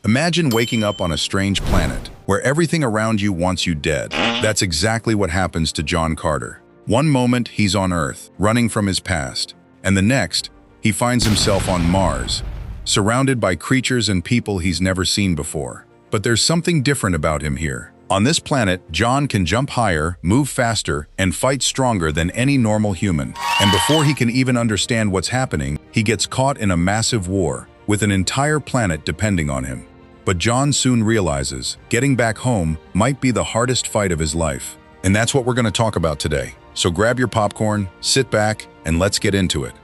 Imagine waking up on a strange planet where everything around you wants you dead. That's exactly what happens to John Carter. One moment, he's on Earth, running from his past, and the next, he finds himself on Mars, surrounded by creatures and people he's never seen before. But there's something different about him here. On this planet, John can jump higher, move faster, and fight stronger than any normal human. And before he can even understand what's happening, he gets caught in a massive war, with an entire planet depending on him. But John soon realizes getting back home might be the hardest fight of his life. And that's what we're going to talk about today. So grab your popcorn, sit back, and let's get into it.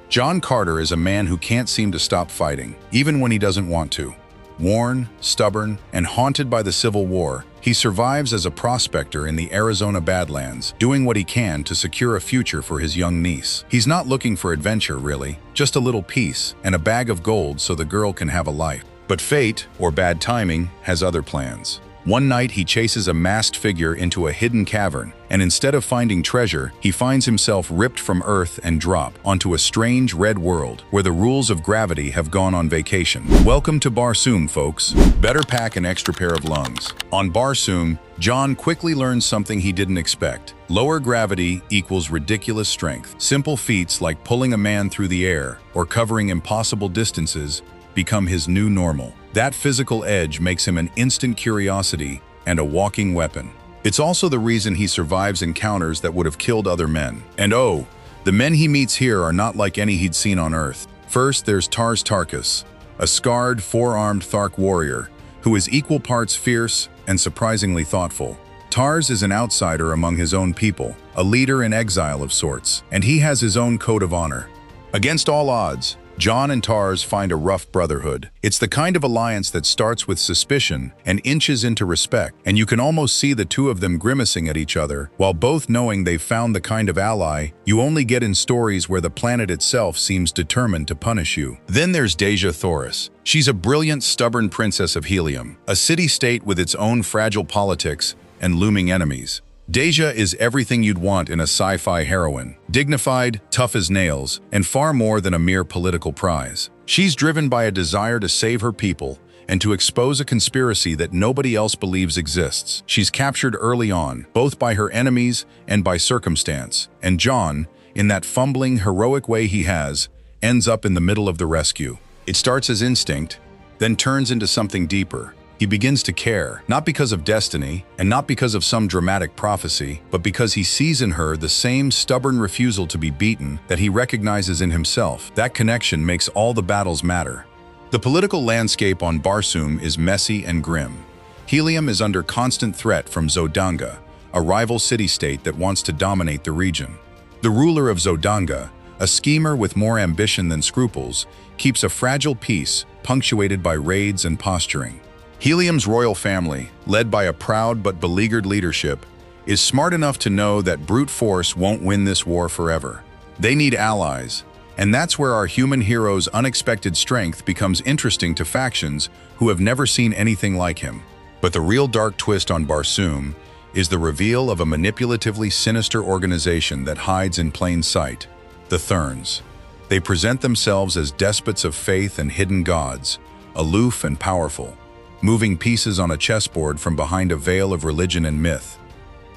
John Carter is a man who can't seem to stop fighting, even when he doesn't want to. Worn, stubborn, and haunted by the Civil War, he survives as a prospector in the Arizona Badlands, doing what he can to secure a future for his young niece. He's not looking for adventure, really, just a little peace and a bag of gold so the girl can have a life. But fate, or bad timing, has other plans. One night he chases a masked figure into a hidden cavern, and instead of finding treasure, he finds himself ripped from Earth and dropped onto a strange red world where the rules of gravity have gone on vacation. Welcome to Barsoom, folks. Better pack an extra pair of lungs. On Barsoom, John quickly learns something he didn't expect. Lower gravity equals ridiculous strength. Simple feats like pulling a man through the air or covering impossible distances become his new normal. That physical edge makes him an instant curiosity and a walking weapon. It's also the reason he survives encounters that would have killed other men. And oh, the men he meets here are not like any he'd seen on Earth. First, there's Tars Tarkas, a scarred, four-armed Thark warrior who is equal parts fierce and surprisingly thoughtful. Tars is an outsider among his own people, a leader in exile of sorts, and he has his own code of honor. Against all odds, John and Tars find a rough brotherhood. It's the kind of alliance that starts with suspicion and inches into respect, and you can almost see the two of them grimacing at each other, while both knowing they've found the kind of ally you only get in stories where the planet itself seems determined to punish you. Then there's Dejah Thoris. She's a brilliant, stubborn princess of Helium, a city-state with its own fragile politics and looming enemies. Dejah is everything you'd want in a sci-fi heroine, dignified, tough as nails, and far more than a mere political prize. She's driven by a desire to save her people and to expose a conspiracy that nobody else believes exists. She's captured early on, both by her enemies and by circumstance, and John, in that fumbling, heroic way he has, ends up in the middle of the rescue. It starts as instinct, then turns into something deeper. He begins to care, not because of destiny, and not because of some dramatic prophecy, but because he sees in her the same stubborn refusal to be beaten that he recognizes in himself. That connection makes all the battles matter. The political landscape on Barsoom is messy and grim. Helium is under constant threat from Zodanga, a rival city-state that wants to dominate the region. The ruler of Zodanga, a schemer with more ambition than scruples, keeps a fragile peace punctuated by raids and posturing. Helium's royal family, led by a proud but beleaguered leadership, is smart enough to know that brute force won't win this war forever. They need allies, and that's where our human hero's unexpected strength becomes interesting to factions who have never seen anything like him. But the real dark twist on Barsoom is the reveal of a manipulatively sinister organization that hides in plain sight, the Therns. They present themselves as despots of faith and hidden gods, aloof and powerful, moving pieces on a chessboard from behind a veil of religion and myth.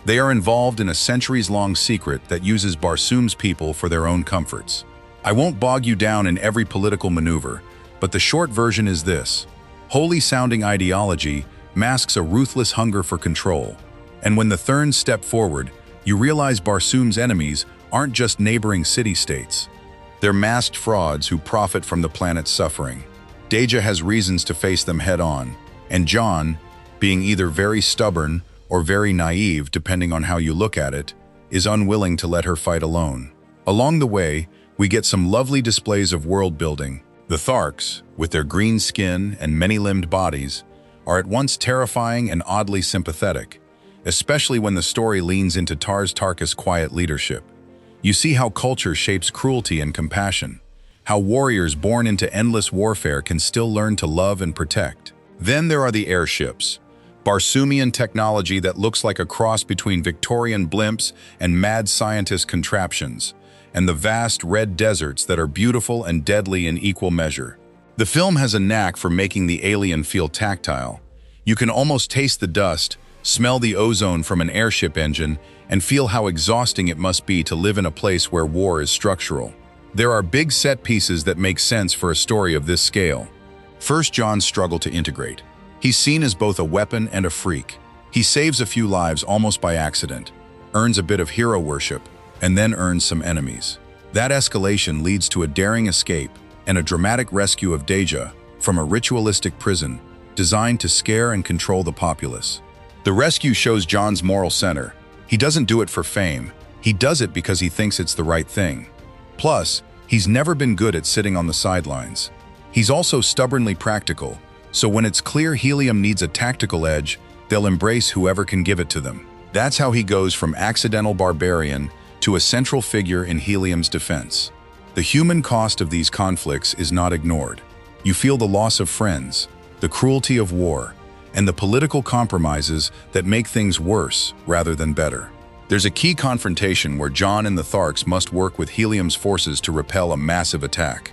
They are involved in a centuries-long secret that uses Barsoom's people for their own comforts. I won't bog you down in every political maneuver, but the short version is this. Holy-sounding ideology masks a ruthless hunger for control. And when the Therns step forward, you realize Barsoom's enemies aren't just neighboring city-states. They're masked frauds who profit from the planet's suffering. Dejah has reasons to face them head-on, and John, being either very stubborn or very naive depending on how you look at it, is unwilling to let her fight alone. Along the way, we get some lovely displays of world building. The Tharks, with their green skin and many-limbed bodies, are at once terrifying and oddly sympathetic, especially when the story leans into Tars Tarkas' quiet leadership. You see how culture shapes cruelty and compassion, how warriors born into endless warfare can still learn to love and protect. Then there are the airships, Barsoomian technology that looks like a cross between Victorian blimps and mad scientist contraptions, and the vast red deserts that are beautiful and deadly in equal measure. The film has a knack for making the alien feel tactile. You can almost taste the dust, smell the ozone from an airship engine, and feel how exhausting it must be to live in a place where war is structural. There are big set pieces that make sense for a story of this scale. First, John's struggle to integrate. He's seen as both a weapon and a freak. He saves a few lives almost by accident, earns a bit of hero worship, and then earns some enemies. That escalation leads to a daring escape and a dramatic rescue of Deja from a ritualistic prison designed to scare and control the populace. The rescue shows John's moral center. He doesn't do it for fame. He does it because he thinks it's the right thing. Plus, he's never been good at sitting on the sidelines. He's also stubbornly practical, so when it's clear helium needs a tactical edge, they'll embrace whoever can give it to them. That's how he goes from accidental barbarian to a central figure in helium's defense. The human cost of these conflicts is not ignored. You feel the loss of friends, the cruelty of war, and the political compromises that make things worse rather than better. There's a key confrontation where John and the Tharks must work with helium's forces to repel a massive attack.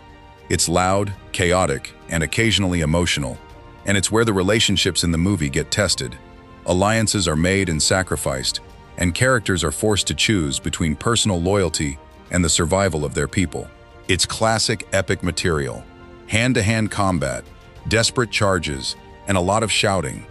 It's loud, chaotic, and occasionally emotional, and it's where the relationships in the movie get tested. Alliances are made and sacrificed, and characters are forced to choose between personal loyalty and the survival of their people. It's classic epic material. Hand-to-hand combat, desperate charges, and a lot of shouting.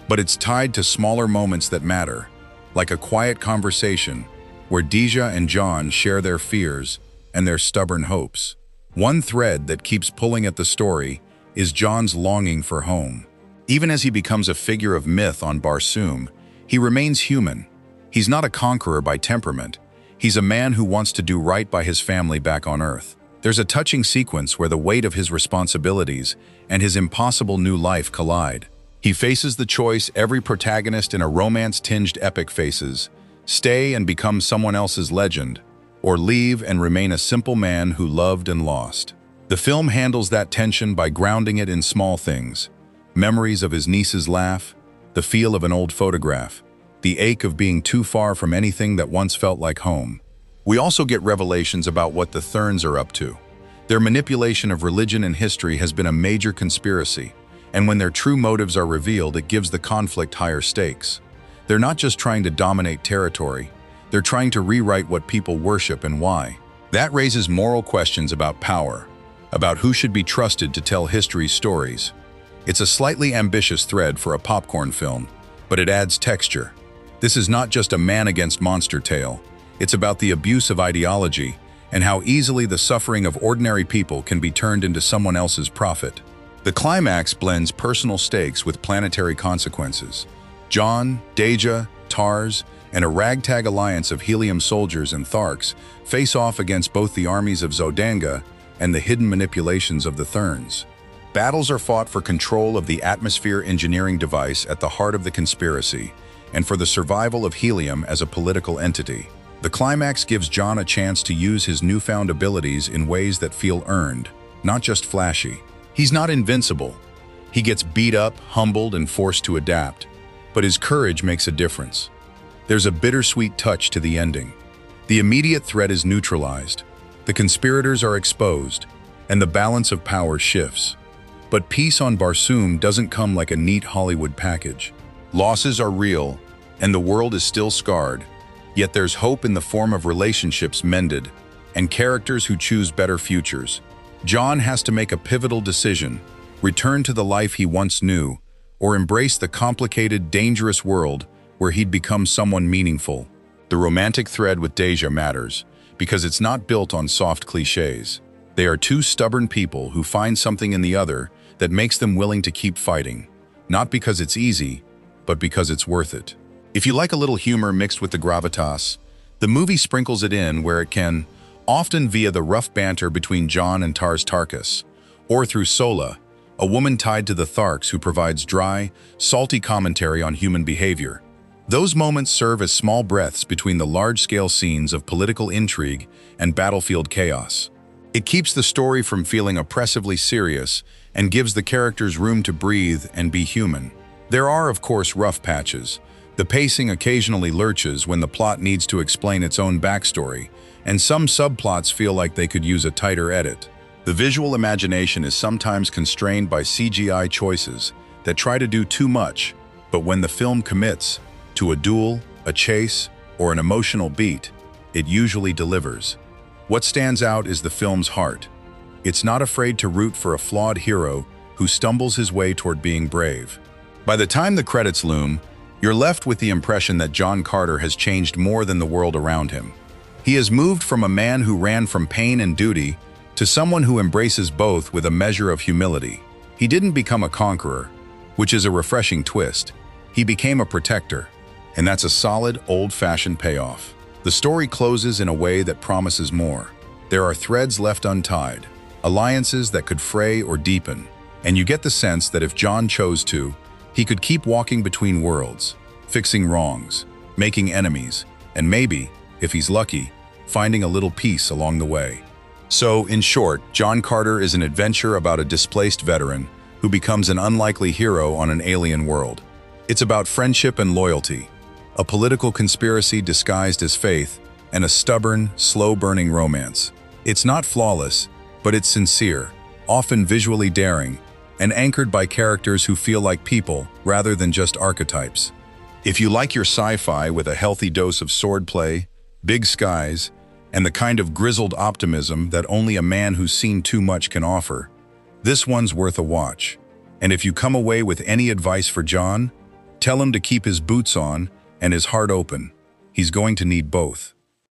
But it's tied to smaller moments that matter, like a quiet conversation where Deja and John share their fears and their stubborn hopes. One thread that keeps pulling at the story is John's longing for home. Even as he becomes a figure of myth on Barsoom, he remains human. He's not a conqueror by temperament. He's a man who wants to do right by his family back on Earth. There's a touching sequence where the weight of his responsibilities and his impossible new life collide. He faces the choice every protagonist in a romance-tinged epic faces: stay and become someone else's legend, or leave and remain a simple man who loved and lost. The film handles that tension by grounding it in small things: memories of his niece's laugh, the feel of an old photograph, the ache of being too far from anything that once felt like home. We also get revelations about what the Therns are up to. Their manipulation of religion and history has been a major conspiracy, and when their true motives are revealed, it gives the conflict higher stakes. They're not just trying to dominate territory, they're trying to rewrite what people worship and why. That raises moral questions about power, about who should be trusted to tell history's stories. It's a slightly ambitious thread for a popcorn film, but it adds texture. This is not just a man against monster tale. It's about the abuse of ideology and how easily the suffering of ordinary people can be turned into someone else's profit. The climax blends personal stakes with planetary consequences. John, Deja, Tars, and a ragtag alliance of helium soldiers and Tharks face off against both the armies of Zodanga and the hidden manipulations of the Therns. Battles are fought for control of the atmosphere engineering device at the heart of the conspiracy, and for the survival of helium as a political entity. The climax gives John a chance to use his newfound abilities in ways that feel earned, not just flashy. He's not invincible. He gets beat up, humbled, and forced to adapt. But his courage makes a difference. There's a bittersweet touch to the ending. The immediate threat is neutralized. The conspirators are exposed, and the balance of power shifts. But peace on Barsoom doesn't come like a neat Hollywood package. Losses are real, and the world is still scarred. Yet there's hope in the form of relationships mended, and characters who choose better futures. John has to make a pivotal decision: return to the life he once knew, or embrace the complicated, dangerous world where he'd become someone meaningful. The romantic thread with Deja matters, because it's not built on soft cliches. They are two stubborn people who find something in the other that makes them willing to keep fighting, not because it's easy, but because it's worth it. If you like a little humor mixed with the gravitas, the movie sprinkles it in where it can, often via the rough banter between John and Tars Tarkas, or through Sola, a woman tied to the Tharks who provides dry, salty commentary on human behavior. Those moments serve as small breaths between the large-scale scenes of political intrigue and battlefield chaos. It keeps the story from feeling oppressively serious and gives the characters room to breathe and be human. There are, of course, rough patches. The pacing occasionally lurches when the plot needs to explain its own backstory, and some subplots feel like they could use a tighter edit. The visual imagination is sometimes constrained by CGI choices that try to do too much, but when the film commits to a duel, a chase, or an emotional beat, it usually delivers. What stands out is the film's heart. It's not afraid to root for a flawed hero who stumbles his way toward being brave. By the time the credits loom, you're left with the impression that John Carter has changed more than the world around him. He has moved from a man who ran from pain and duty to someone who embraces both with a measure of humility. He didn't become a conqueror, which is a refreshing twist. He became a protector, and that's a solid, old-fashioned payoff. The story closes in a way that promises more. There are threads left untied, alliances that could fray or deepen, and you get the sense that if John chose to, he could keep walking between worlds, fixing wrongs, making enemies, and maybe, if he's lucky, finding a little peace along the way. So, in short, John Carter is an adventure about a displaced veteran who becomes an unlikely hero on an alien world. It's about friendship and loyalty, a political conspiracy disguised as faith, and a stubborn, slow-burning romance. It's not flawless, but it's sincere, often visually daring, and anchored by characters who feel like people rather than just archetypes. If you like your sci-fi with a healthy dose of swordplay, big skies, and the kind of grizzled optimism that only a man who's seen too much can offer, this one's worth a watch. And if you come away with any advice for John, tell him to keep his boots on and his heart open. He's going to need both.